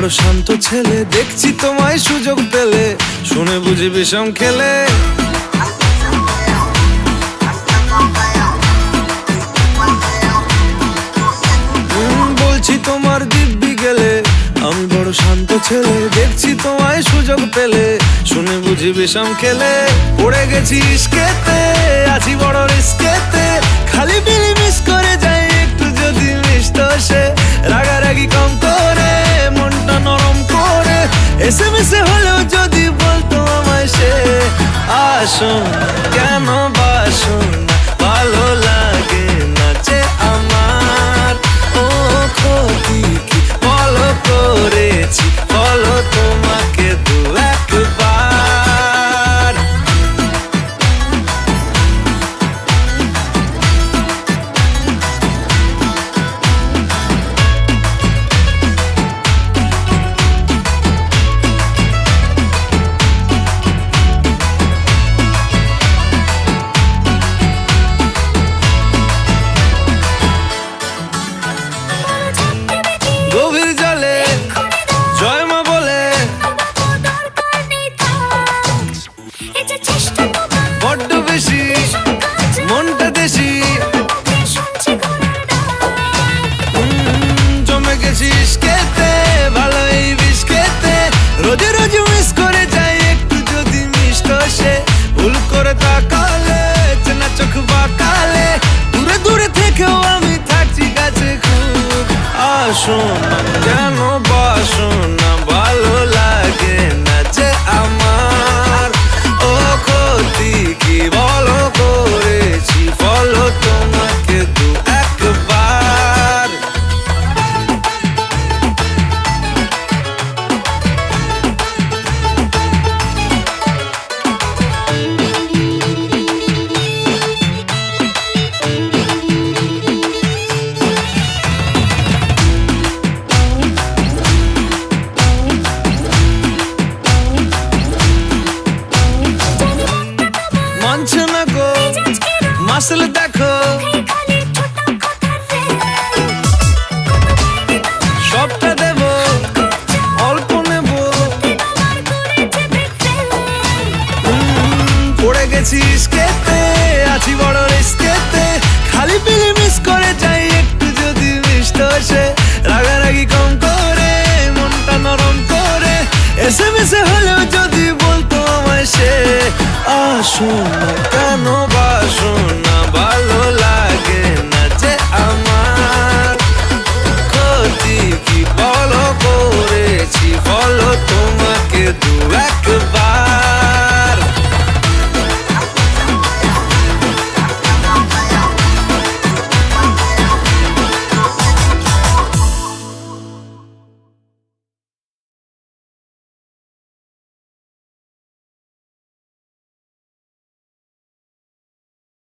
বড় শান্ত ছেলে, দেখছি তোমায় সুযোগ পেলে শুনে বুঝি বিষম খেলে। বলছি তোমার দিব্যি গেলে, আমি বড় শান্ত ছেলে, দেখছি তোমায় সুযোগ পেলে শুনে বুঝি বিষম খেলে। পড়ে গেছি ইস্কেতে, আছি বড় রিস্কেতে, খালি বিলি মিস করে যাই একটু যদি মিষ্ট সে। রাগারাগি কম করে, মনটা নরম করে, এসএমএসে হলেও যদি বলতো আমায় সে। আসুন কেন বাসুন, ভালো লাগে না যে আমার। ও ক্ষতি কি বলো করেছি, বলো তোমাকে দু একবার। গভীর জলে জয় মা বলে বড্ড বেশি মনটা দেশি। জমে গেছি ইস্কেতে, ভালোই বিষ খেতে, রোজে রোজে মিস করে যাই একটু যদি মিষ্ট সে। ভুল করে তাকালে, চেনা চোখ বাঁকালে, দূরে দূরে থেকেও আমি থাকছি কাছে খুব। আসুন কেন বাসুন না, ভালো লাগে না যে আমার। ও ক্ষতি কি বলো করেছি, বলো তোমাকে দু একবার। মানছে না গো মাসল দেখো, সবটা দেব অল্প নেব। পড়ে গেছি ইস্কেতে, আছি বড় রিস্কেতে, খালি পিলি মিস করে যাই একটু যদি মিষ্ট সে। রাগারাগি কম করে, মনটা নরম করে, এসএমএসে হলেও যদি বলতো আমায় সে। আসুন কেন